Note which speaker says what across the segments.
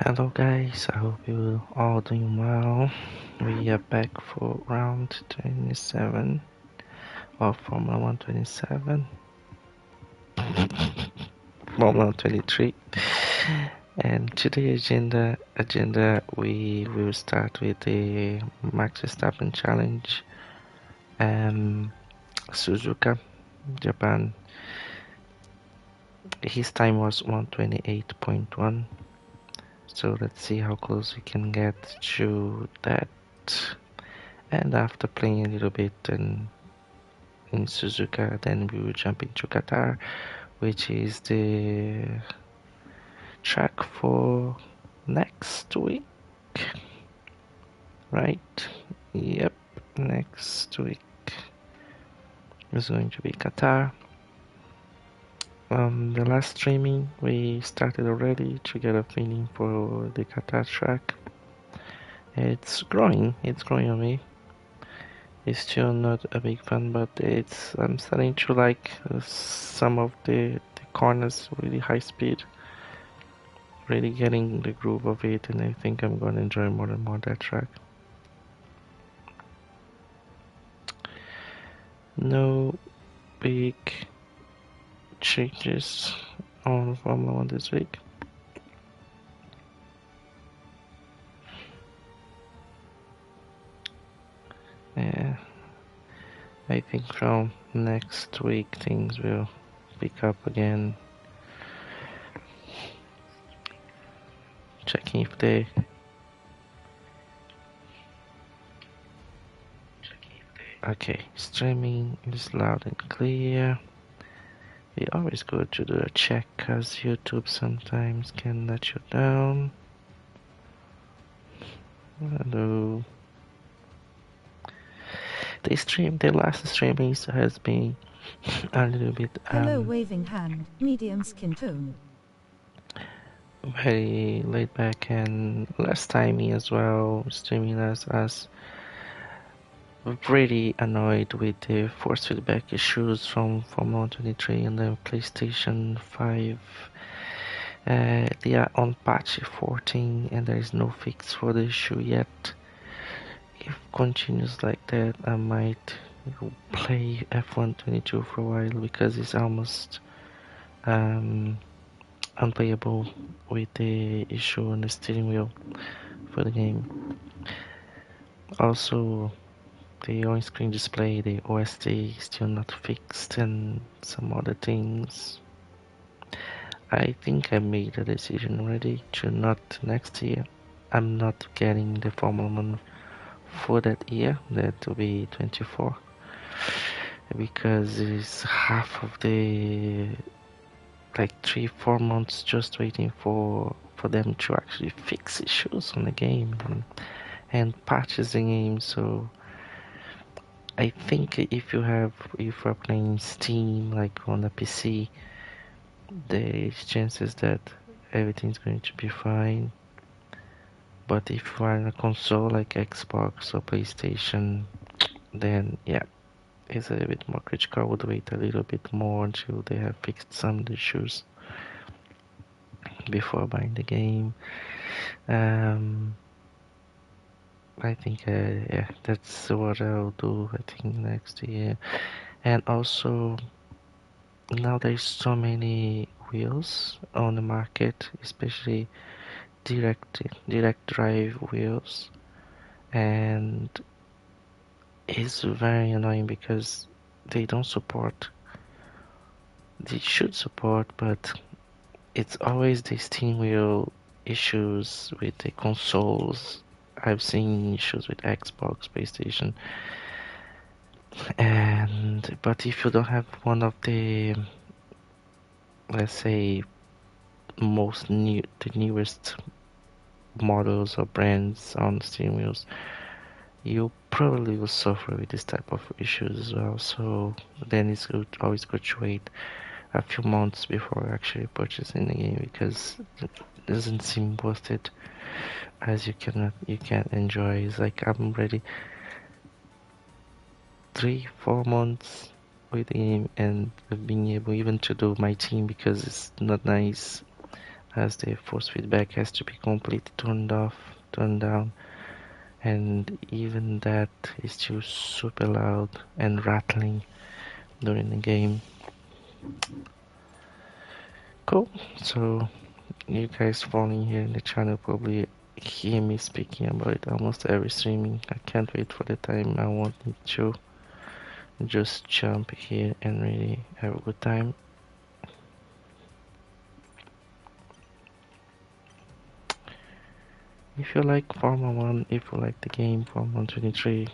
Speaker 1: Hello guys, I hope you all doing well. We are back for round 27 of Formula 127, Formula 23. And today's agenda we will start with the Max Verstappen challenge, Suzuka, Japan. His time was 128.1. So let's see how close we can get to that. And after playing a little bit in Suzuka, then we will jump into Qatar, which is the track for next week, right? Yep, next week is going to be Qatar. The last streaming we started already to get a feeling for the Qatar track. It's growing on me. It's still not a big fan, but I'm starting to like some of the corners, really high speed, really getting the groove of it, and I think I'm gonna enjoy more and more that track. No big changes on Formula 1 this week. Yeah, I think from next week things will pick up again. Checking if they okay, streaming is loud and clear. It's always good to do a check, cause YouTube sometimes can let you down. Hello. The last streaming has been a little bit
Speaker 2: Hello, waving hand, medium skin tone.
Speaker 1: very laid back and less timey as well. Streaming as really annoyed with the force feedback issues from 123 and the PlayStation 5. They are on patch 14 and there is no fix for the issue yet. If it continues like that, I might play F122 for a while because it's almost unplayable with the issue on the steering wheel for the game. Also, the on-screen display, the OSD is still not fixed and some other things. I think I made a decision already to not next year. I'm not getting the Formula 1 for that year, that will be 24, because it's half of the, like 3-4 months just waiting for them to actually fix issues on the game and patches the game. So I think if you're playing Steam like on a PC, there's chances that everything's going to be fine. But if you are on a console like Xbox or PlayStation, then yeah, it's a little bit more critical. I would wait a little bit more until they have fixed some issues before buying the game. I think yeah, that's what I'll do. I think next year, and also now there's so many wheels on the market, especially direct drive wheels, and it's very annoying because they don't support. They should support, but it's always the steering wheel issues with the consoles. I've seen issues with Xbox, PlayStation, but if you don't have one of the, let's say, the newest models or brands on steering wheels, you probably will suffer with this type of issues as well. So then it's always good to wait a few months before actually purchasing the game, because it doesn't seem worth it, as you can't enjoy. It's like I'm ready 3-4 months with the game and being able even to do my team, because it's not nice as the force feedback has to be completely turned off, turned down, and even that is still super loud and rattling during the game. Cool. So you guys following here in the channel probably hear me speaking about it almost every streaming. I can't wait for the time I want it to just jump here and really have a good time. If you like Formula 1, if you like the game Formula 123,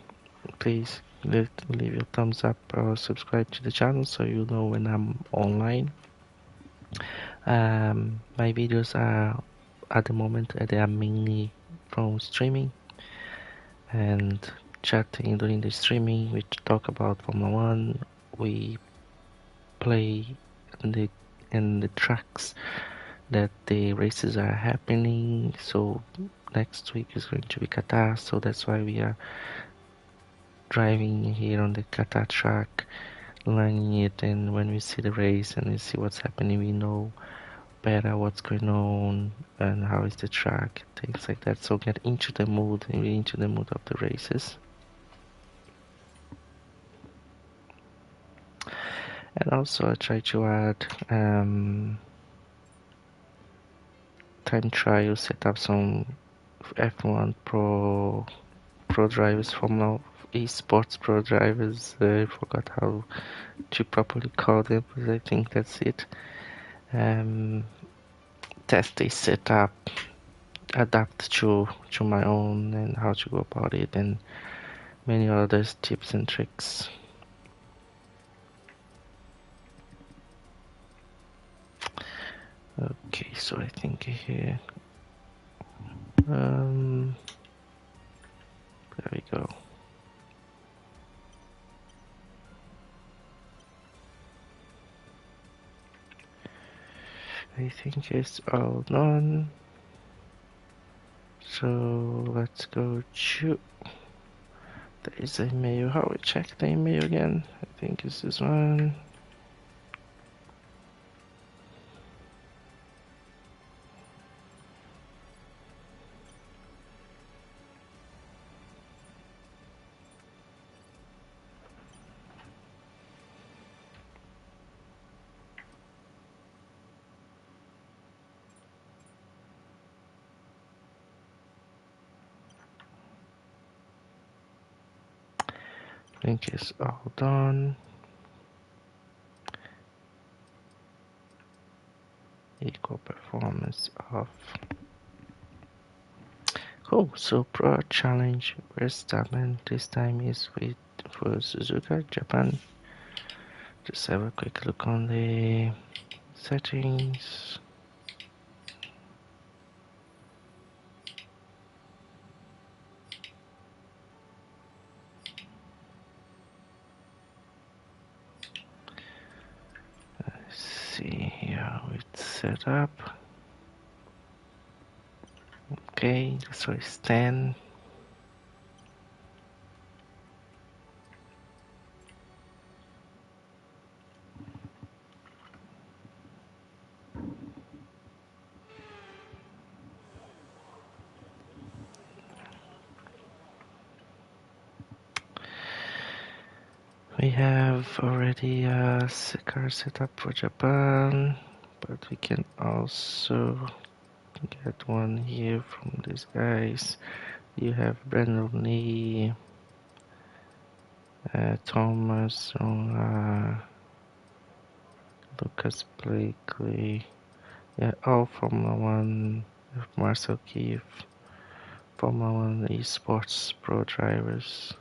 Speaker 1: please leave your thumbs up or subscribe to the channel so you know when I'm online. My videos are at the moment they are mainly from streaming and chatting during the streaming. We talk about Formula 1, we play in the tracks that the races are happening. So next week is going to be Qatar, so that's why we are driving here on the Qatar track, learning it, and when we see the race and we see what's happening, we know better what's going on and how is the track, things like that. So get into the mood and into the mood of the races. And also I try to add time trials, set up some F1 pro drivers, Formula esports pro drivers. I forgot how to properly call them, but I think that's it. Test a setup, adapt to my own and how to go about it, and many other tips and tricks. Okay, so I think here, there we go. I think it's all done. So let's go to, there is a email. How we check the email again? I think it's this one. I think it's all done. Equal performance off. Cool, so Pro Challenge Verstappen this time is with for Suzuka, Japan. Just have a quick look on the settings. Let's see here how it's set up. Okay, so it's 10. We have already a car set up for Japan, but we can also get one here from these guys. You have Brandon Lee, Thomas, Lucas Blakely, yeah, all Formula One, Marcel Keith, Formula One esports pro drivers.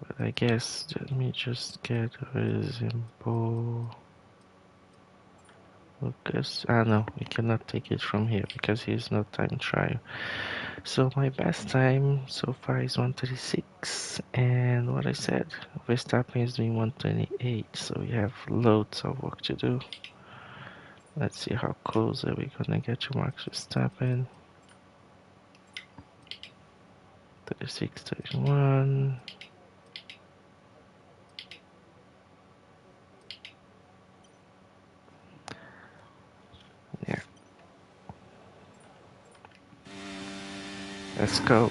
Speaker 1: But I guess let me just get Simple Lucas. No, we cannot take it from here because he's not time trial. So my best time so far is 136, and what I said, Verstappen is doing 128, so we have loads of work to do. Let's see how close are we gonna get to Max Verstappen. 36, 31. Let's go.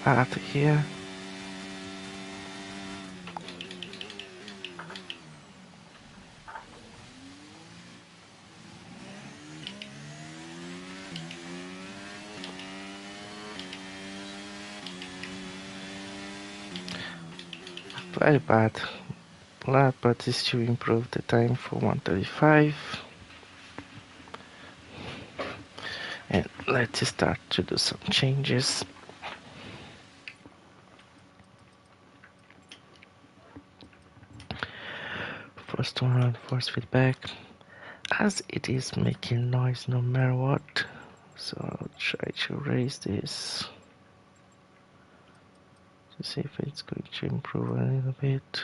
Speaker 1: Out of here. Very bad. But this to improve the time for 135. And let's start to do some changes. First one, force feedback, as it is making noise no matter what. So I'll try to raise this to see if it's going to improve a little bit.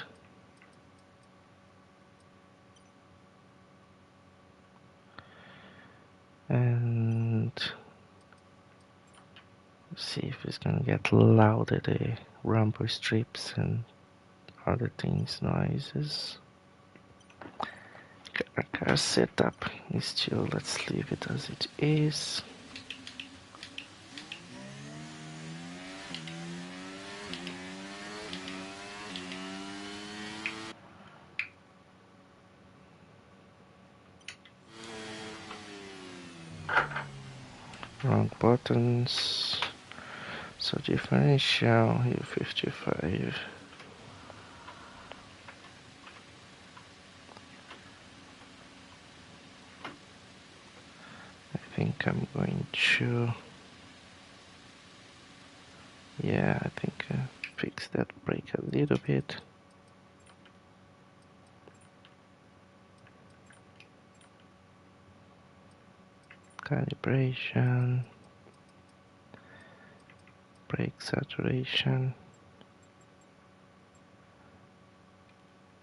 Speaker 1: And see if it's gonna get louder, the rumble strips and other things, noises. Car setup is still, let's leave it as it is. Wrong buttons. So differential, here 55. I think I'm going to, yeah, I think fix that brake a little bit. Calibration, brake saturation,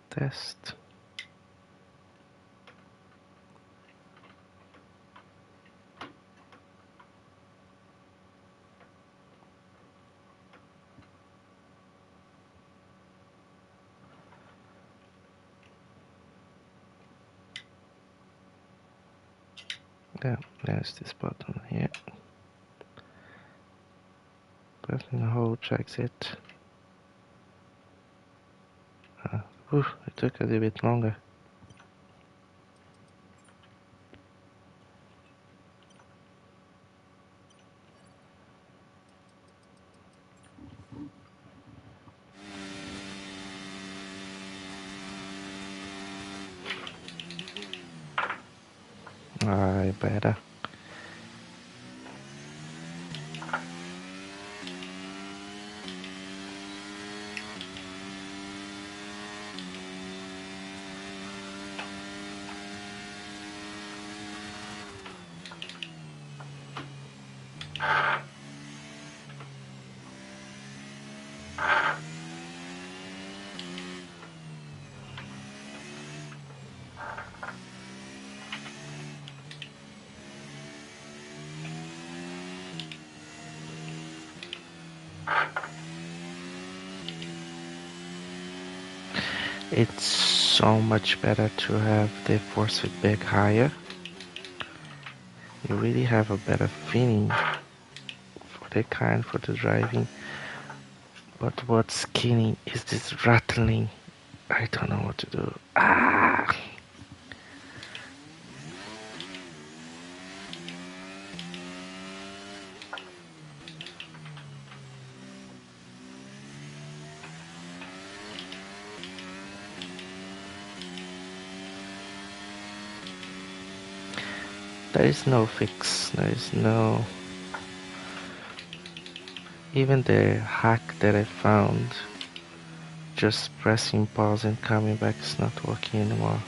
Speaker 1: test. Yeah, there's this button here. Pressing the hold to exit. It took a little bit longer. I better. It's so much better to have the force feedback higher. You really have a better feeling for the car and for the driving. But what's killing is this rattling. I don't know what to do. Ah! There is no fix. There is no. Even the hack that I found, just pressing pause and coming back, is not working anymore.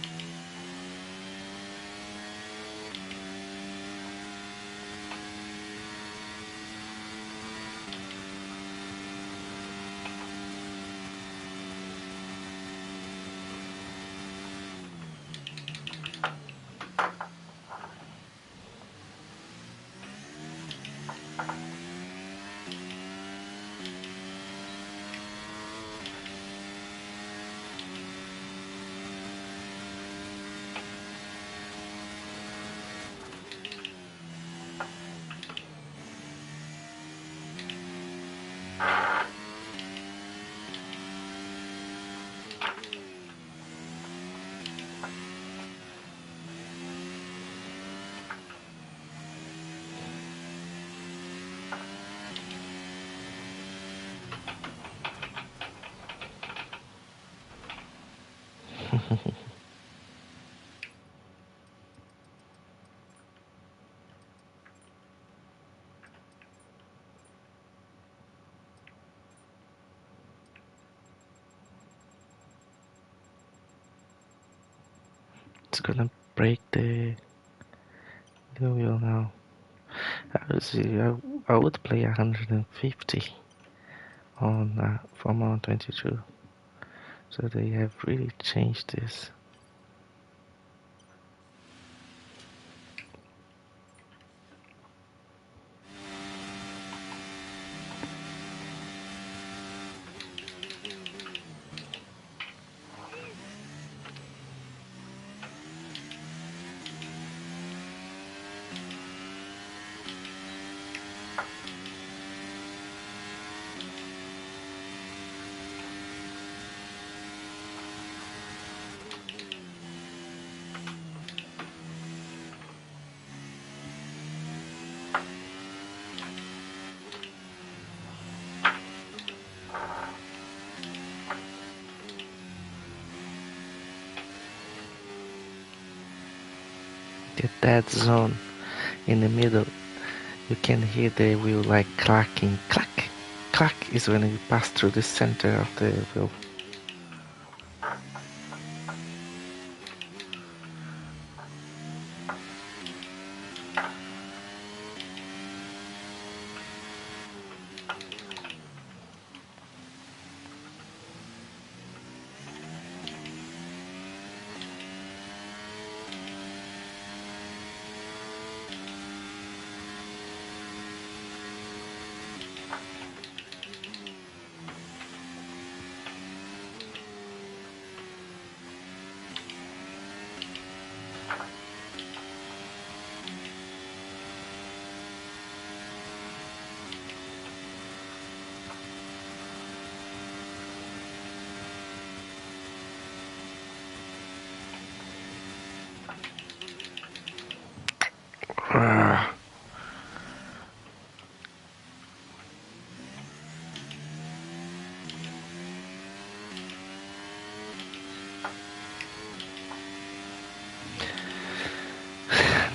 Speaker 1: It's gonna break the wheel now. I would play 150 on Formula 22. So they have really changed this. The dead zone in the middle, you can hear the wheel like clacking. Clack! Clack is when you pass through the center of the wheel. Ah.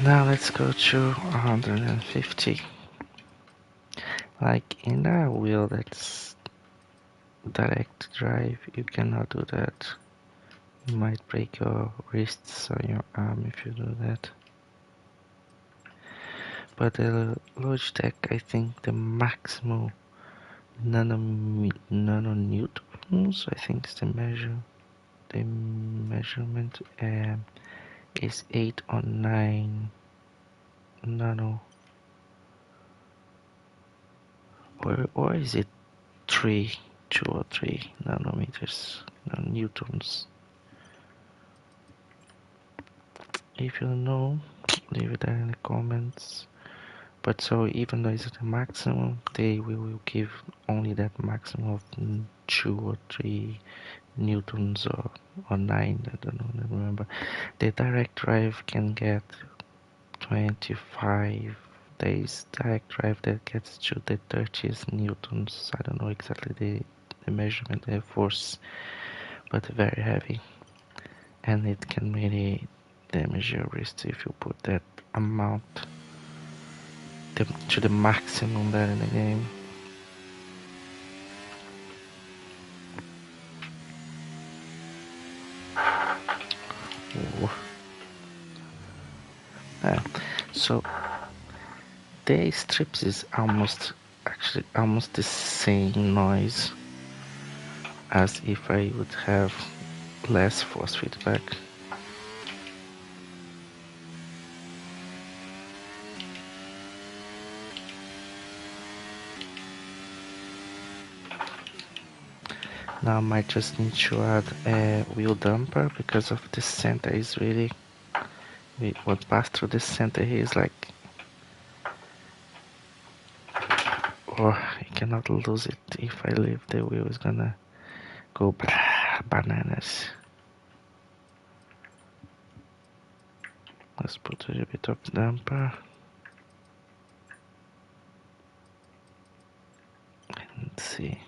Speaker 1: Now let's go to 150. Like in a wheel that's direct drive, you cannot do that. You might break your wrists or your arm if you do that. But the Logitech, I think the maximum nanonewtons, I think is the measurement is 8 or 9 nano, or is it 2 or 3 nanometers, newtons? If you know, leave it there in the comments. But so even though it's the maximum, they will give only that maximum of 2 or 3 newtons or 9. I don't know, I don't remember. The direct drive can get 25 days direct drive that gets to the 30th newtons. I don't know exactly the measurement, the force, but very heavy, and it can really damage your wrist if you put that amount to the maximum there in the game. So the strips is actually almost the same noise as if I would have less force feedback. Now I might just need to add a wheel damper because of the center is really, what passed through the center here is like, oh, I cannot lose it. If I leave, the wheel is gonna go bananas. Let's put a little bit of damper and see.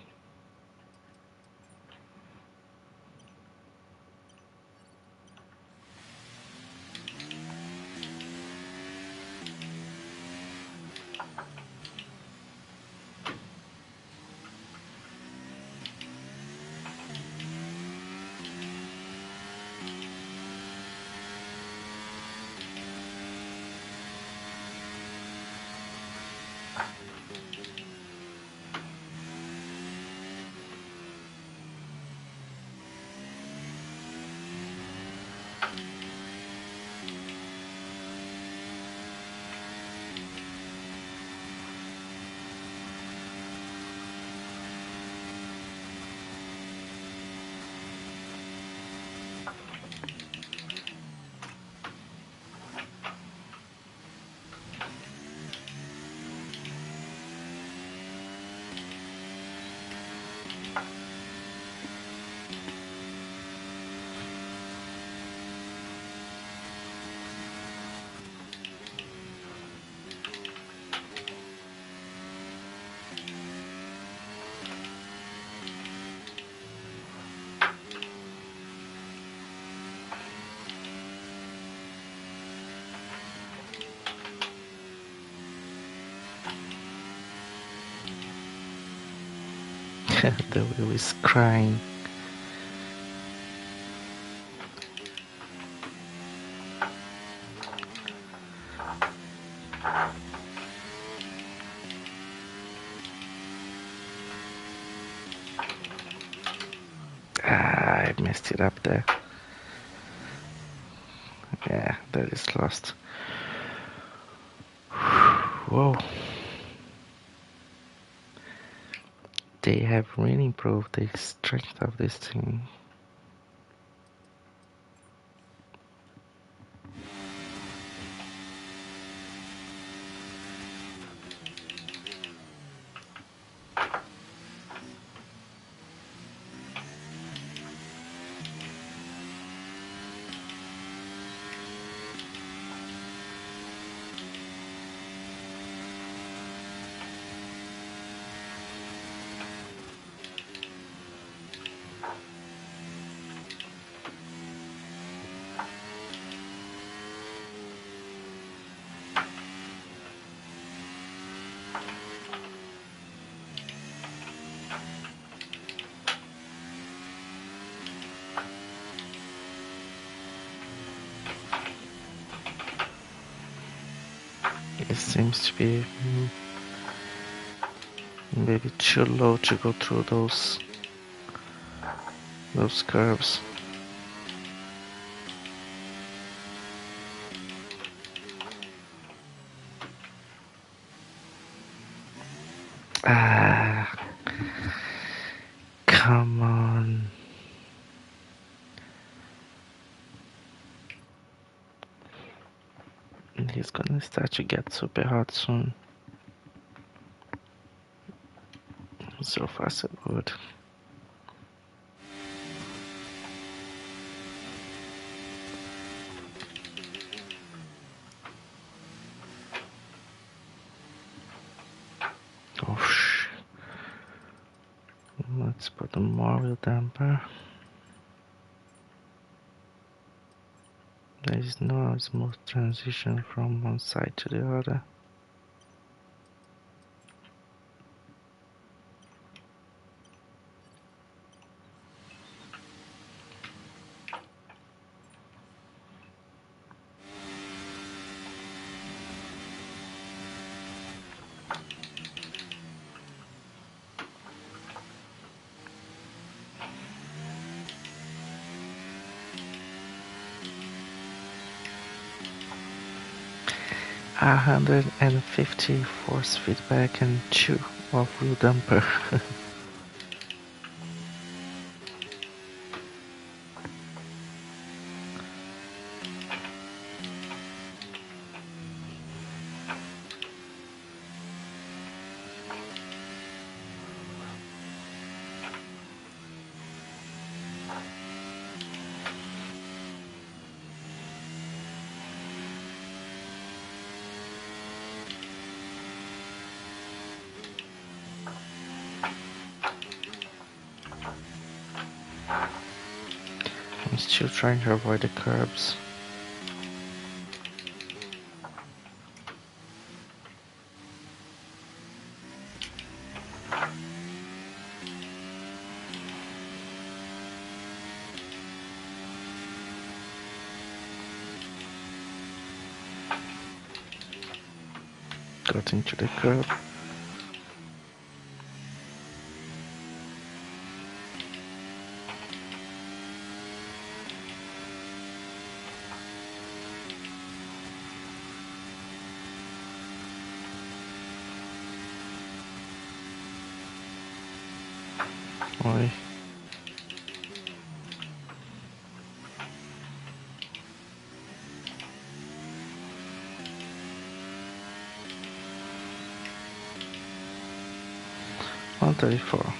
Speaker 1: The wheel is crying. I messed it up there. Yeah, that is lost. Whoa. They have really improved the strength of this thing. It seems to be maybe too low to go through those curves. Ah, come on. It's gonna start to get super hot soon. So far so good. Oh, let's put the more wheel damper. There is no smooth transition from one side to the other. A 150 force feedback and 2 of wheel damper. I'm still trying to avoid the curbs. Got into the curb. Oi. One 34.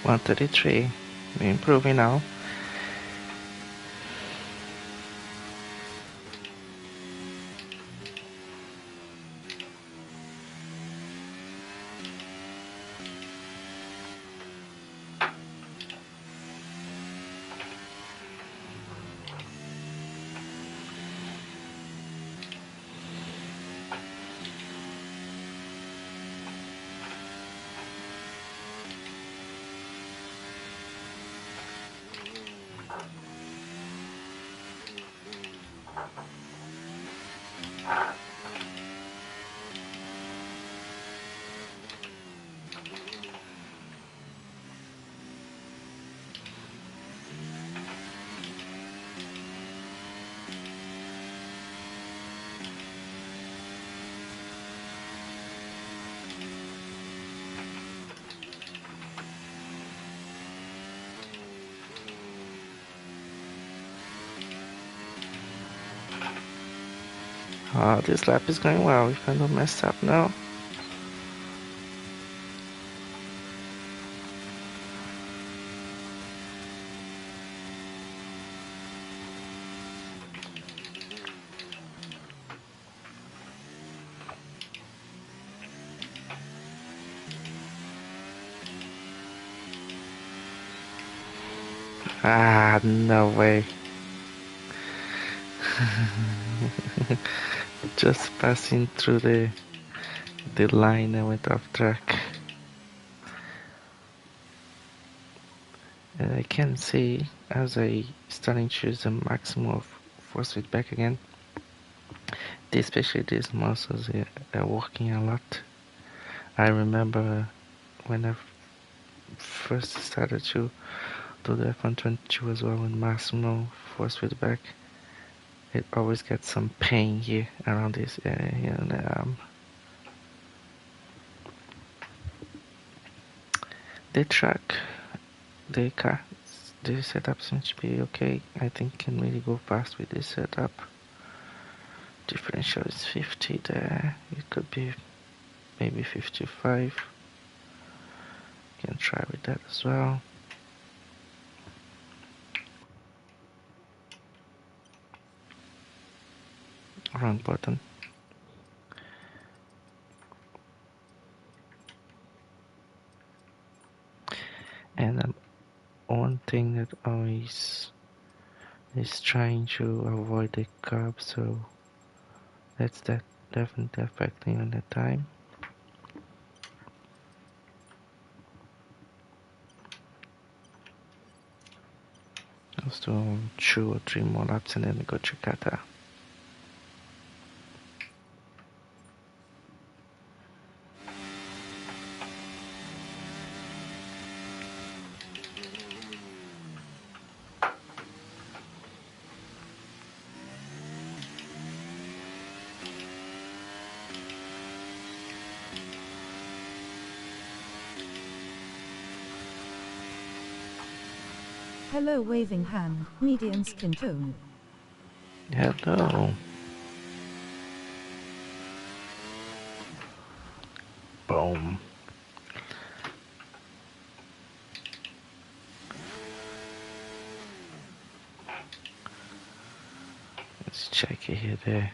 Speaker 1: One 33. We're improving now. This lap is going well. If I don't mess up now. No way. Just passing through the line, I went off track. And I can see as I starting to use the maximum of force feedback again, especially these muscles are working a lot. I remember when I first started to do the F122 as well with maximum force feedback, it always gets some pain here around this area and the track, the car, the setup seems to be okay. I think can really go fast with this setup. Differential is 50 there. It could be maybe 55. Can try with that as well. Wrong button. And one thing that always is trying to avoid the curb, so that's definitely affecting on the time. Let's do 2 or 3 more laps and then we go to Qatar.
Speaker 2: Hello waving hand, medium skin tone.
Speaker 1: Hello. Boom. Let's check it here there.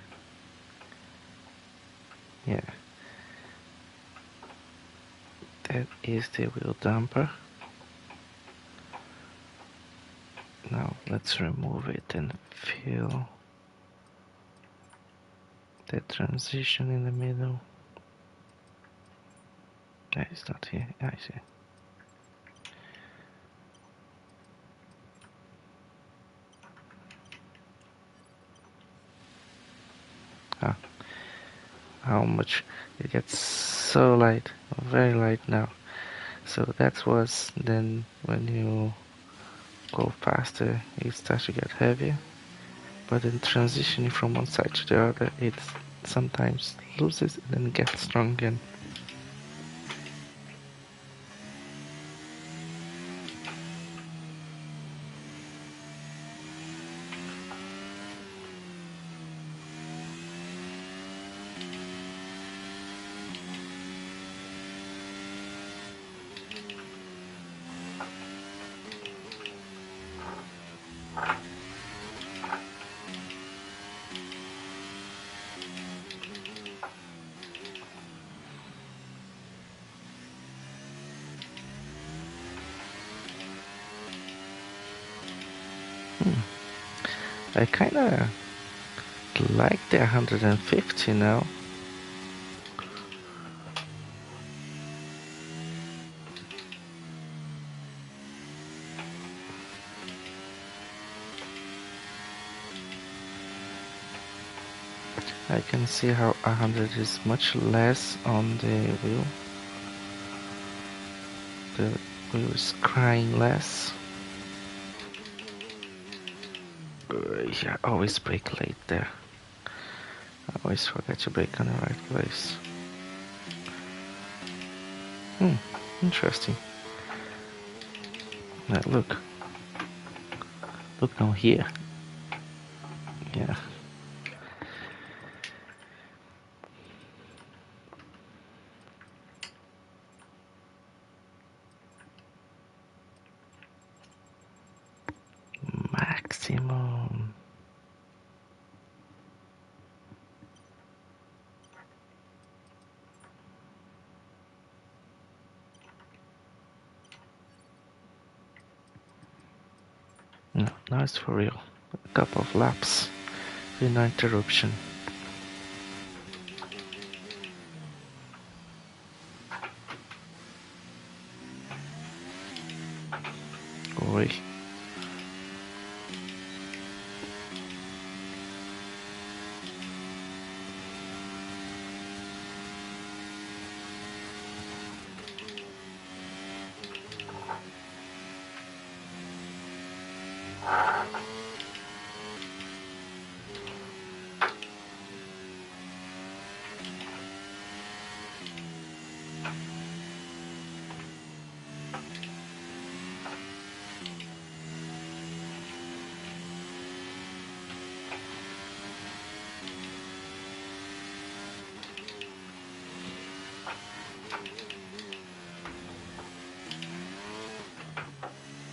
Speaker 1: Yeah. That is the wheel damper. Now let's remove it and feel the transition in the middle. That is not here. I see. How much it gets so light, very light now. So that was then when you go faster, it starts to get heavier. But then transitioning from one side to the other, it sometimes loses and then gets strong again. I kinda like the 150 now. I can see how 100 is much less on the wheel. The wheel is crying less. Yeah, always brake late there. I always forget to brake on the right place. Interesting. Now look down here. Yeah. Simon. No, now it's for real. A couple of laps with no interruption. Oi.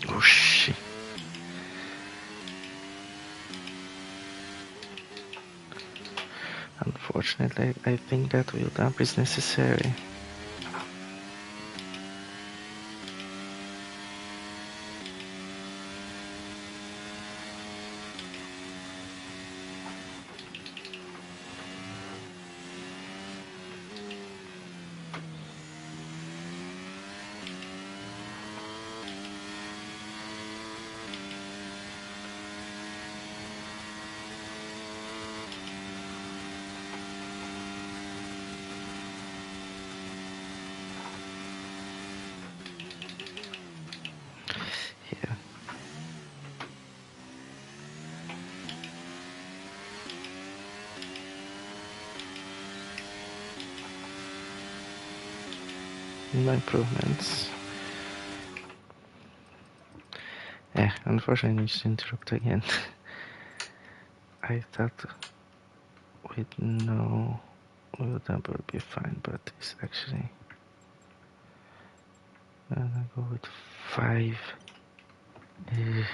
Speaker 1: Oxi. Unfortunately, I think that wheel dump is necessary. Yeah. No improvements. Unfortunately, I need to interrupt again. I thought with no wheel dump would be fine, but it's actually. I'm gonna go with 5. Ugh.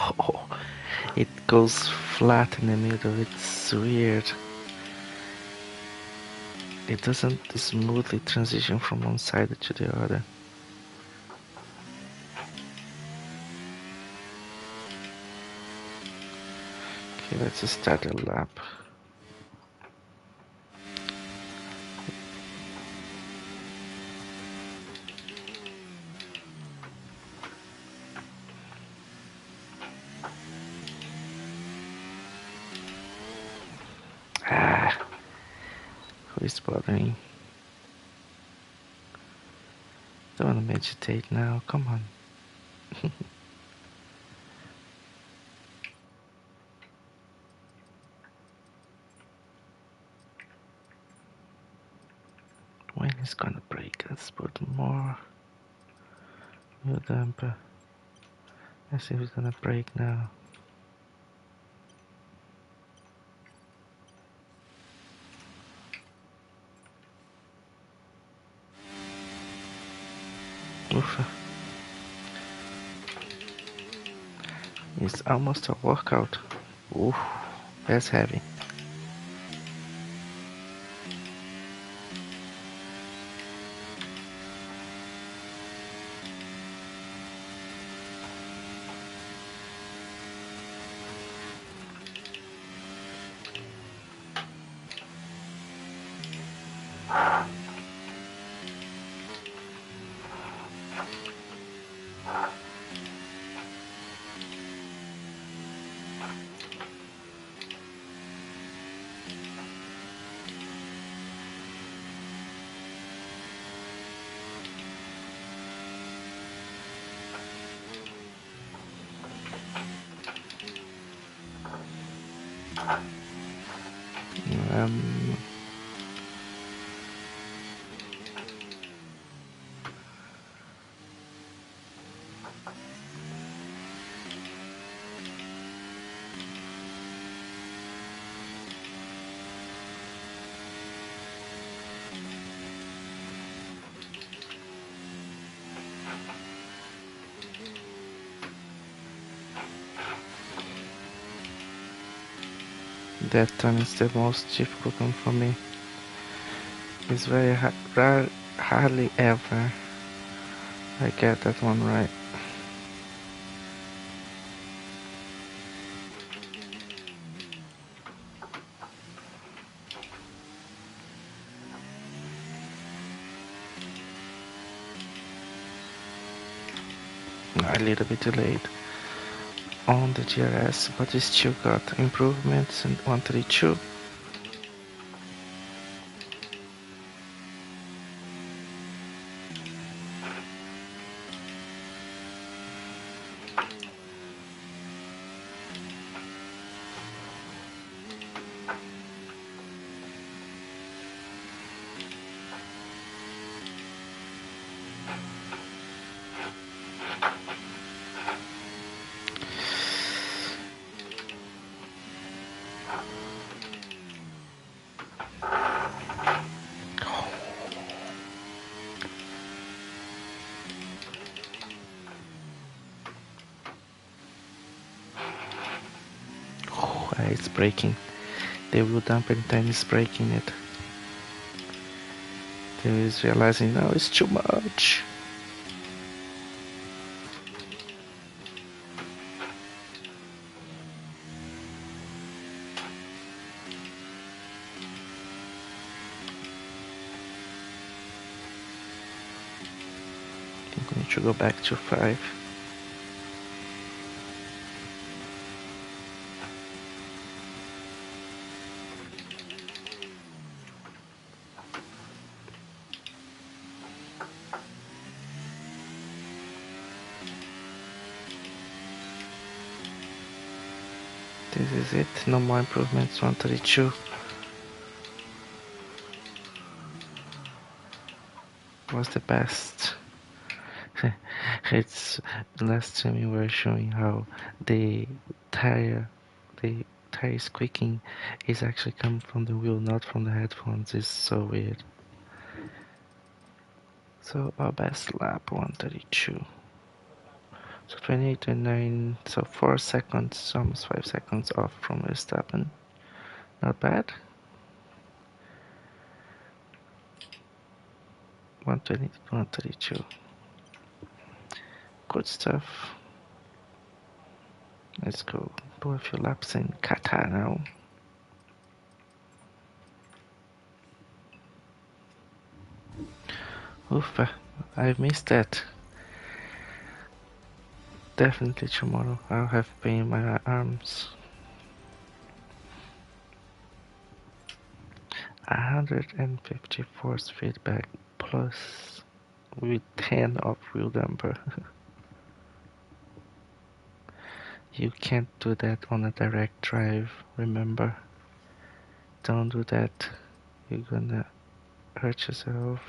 Speaker 1: Oh, it goes flat in the middle. It's weird. It doesn't smoothly transition from one side to the other. Okay, let's start a lap. Ah, who is bothering? Don't want to meditate now. Come on. When is gonna break? Let's put more wheel damper. Let's see if it's gonna break now. Oof. It's almost a workout. Oof, that's heavy. Um, that time is the most difficult one for me. It's very hardly ever I get that one right. A little bit delayed on the GRS, but we still got improvements in 132. It's braking. The wheel damper time is braking it. They is realizing now it's too much. I'm going to go back to 5. This is it, no more improvements, 132. Was the best. It's last time we were showing how the tire the tire squeaking is actually coming from the wheel, not from the headphones. It's so weird. So our best lap 132. So 28, 29, so 4 seconds, almost 5 seconds off from Verstappen. Not bad. 120 to 132. Good stuff. Let's go do a few laps in Qatar now. Oof, I've missed that. Definitely tomorrow I'll have pain in my arms. 150 force feedback plus with 10 of wheel damper. You can't do that on a direct drive, remember? Don't do that. You're gonna hurt yourself.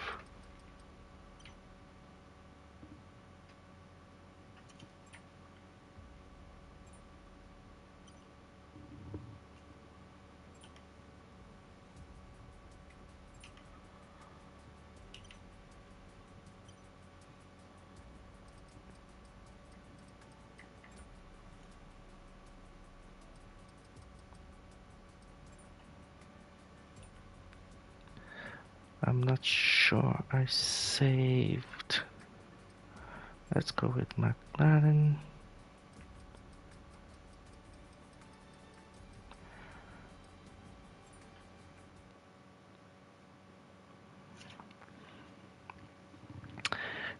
Speaker 1: I'm not sure I saved. Let's go with McLaren.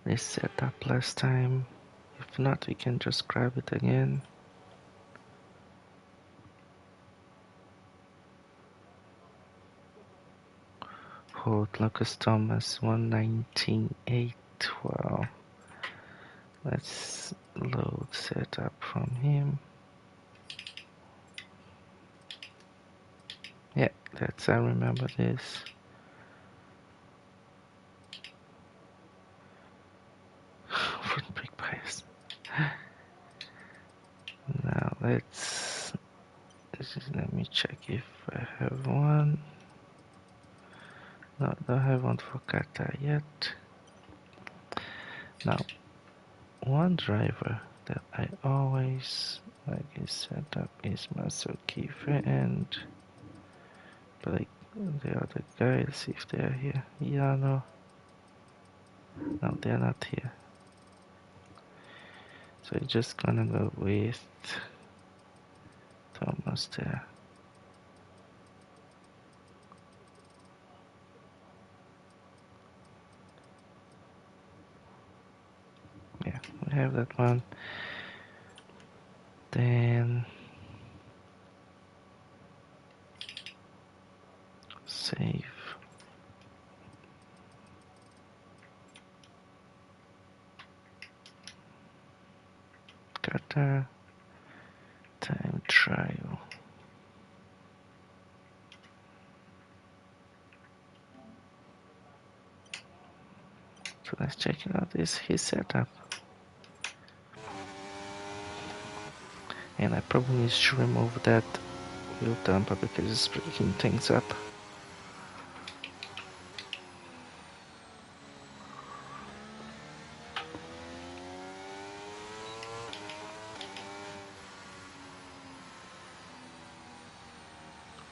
Speaker 1: They set up last time. If not, we can just grab it again. Hold Lucas Thomas 119.8. Wow. Let's load setup from him. Yeah, I remember this. Fruit big pies. Now let me check if I have one. No, don't have one for Qatar yet. Now, one driver that I always like is set up is Muscle Kiefer and but like the other guys, see if they are here. Yeah, no, they're not here. So I'm just gonna go with Thomas there. Yeah, we have that one. Then save. Qatar time trial. So let's check it out. This his setup. And I probably need to remove that wheel dumper because it's breaking things up.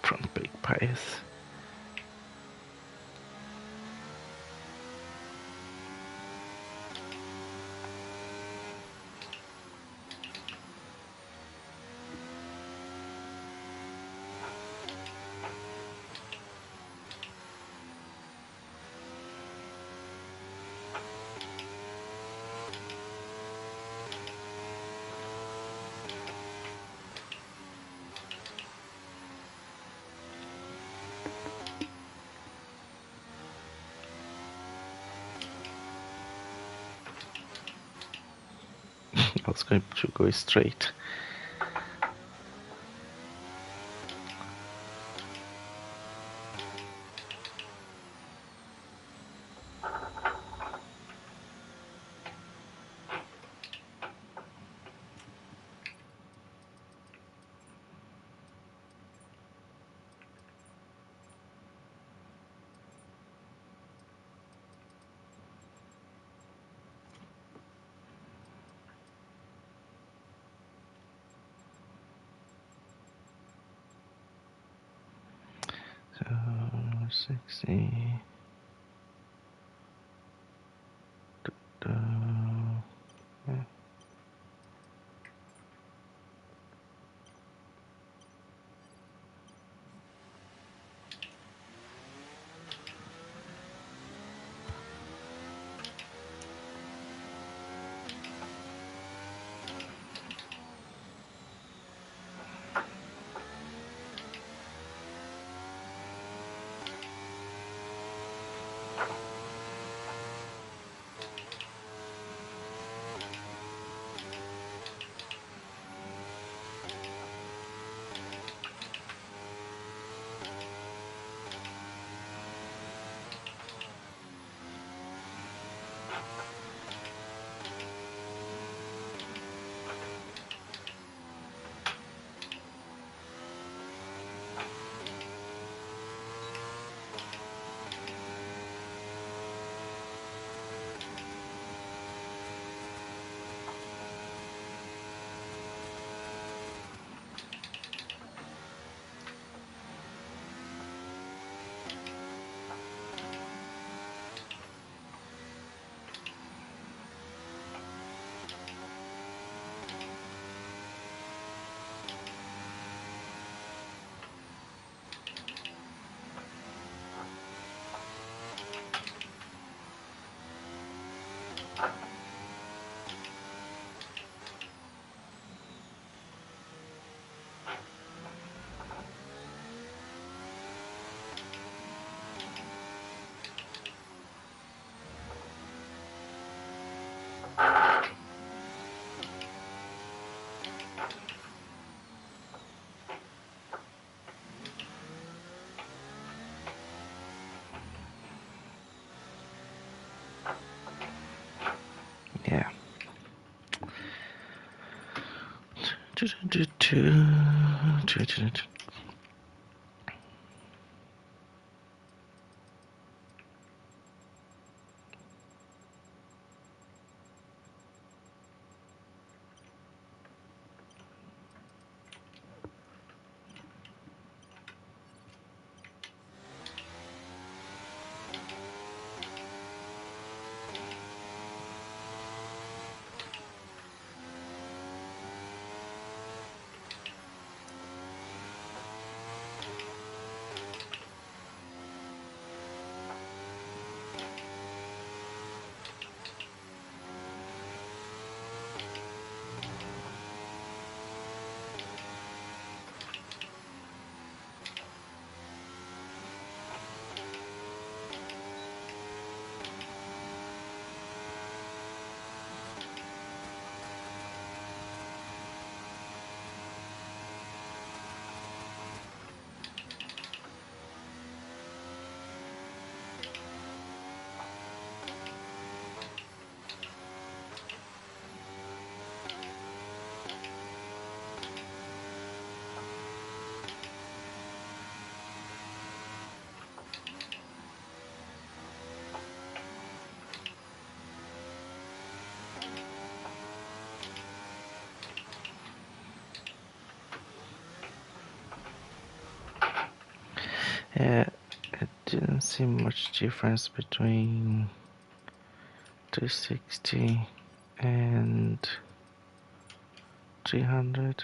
Speaker 1: From big pies. I was going to go straight. So 60. Yeah. Yeah. Yeah, it didn't see much difference between 360 and 300.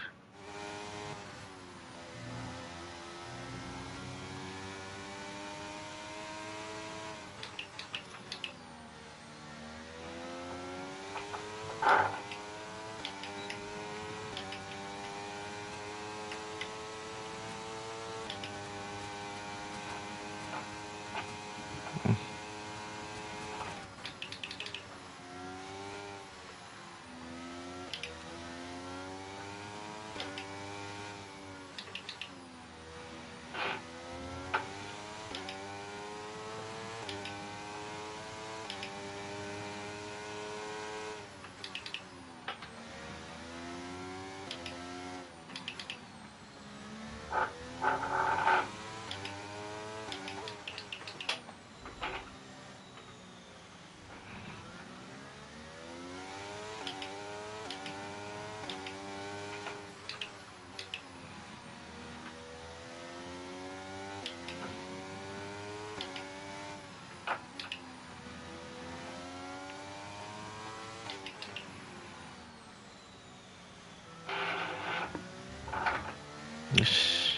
Speaker 1: Yes.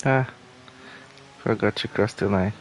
Speaker 1: Ah, forgot to cross the line.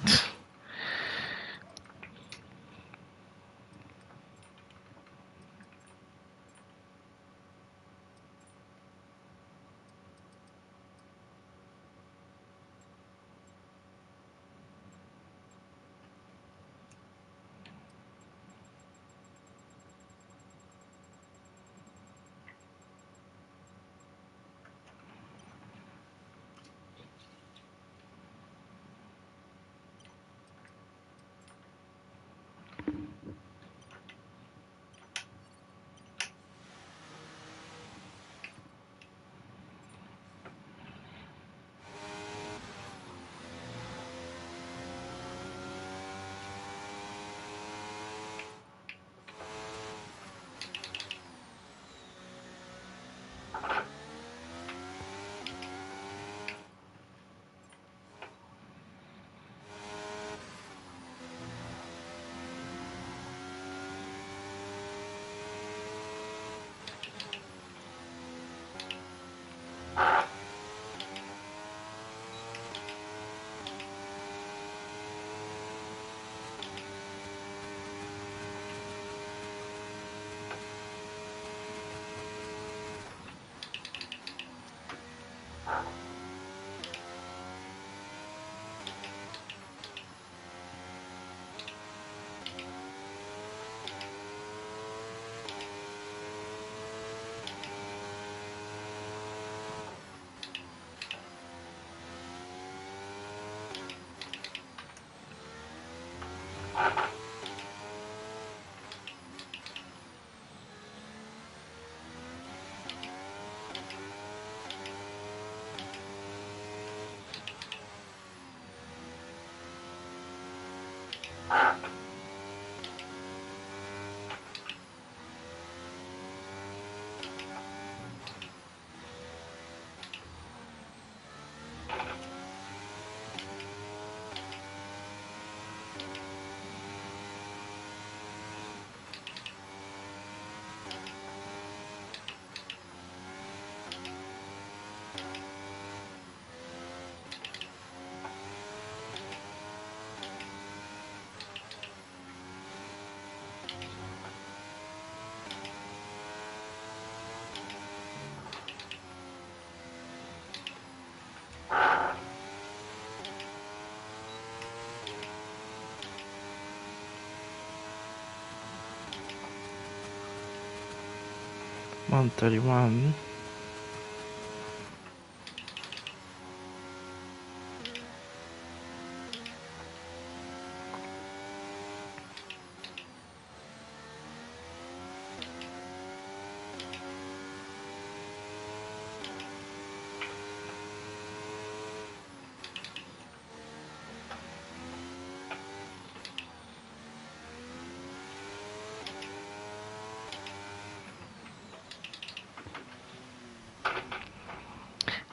Speaker 1: 131.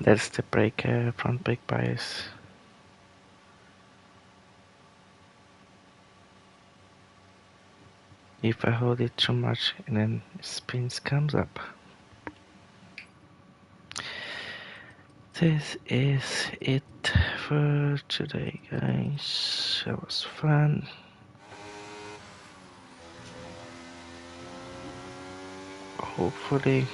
Speaker 1: That's the brake, front brake bias. If I hold it too much and then spins comes up. This is it for today, guys. That was fun. Hopefully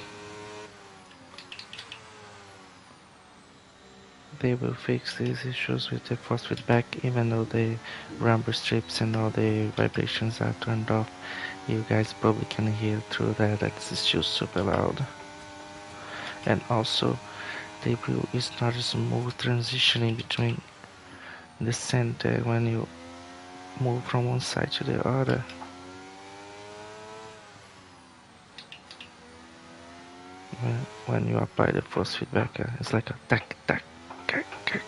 Speaker 1: they will fix these issues with the force feedback, even though the rumble strips and all the vibrations are turned off. You guys probably can hear through that it's still super loud. And also the wheel is not a smooth transitioning between the center when you move from one side to the other. When you apply the force feedback, it's like a tack tack tack tack.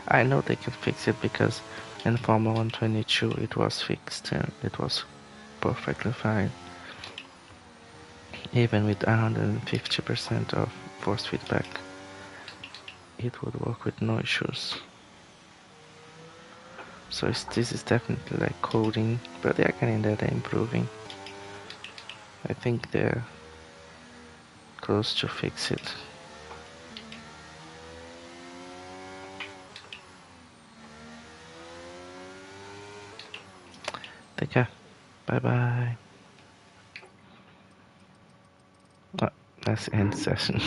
Speaker 1: I know they can fix it because in Formula 122 it was fixed and it was perfectly fine. Even with 150% of force feedback, it would work with no issues. So this is definitely like coding, but they're getting there, they're improving. I think they're close to fix it. Take care. Bye bye. Oh, let's end session.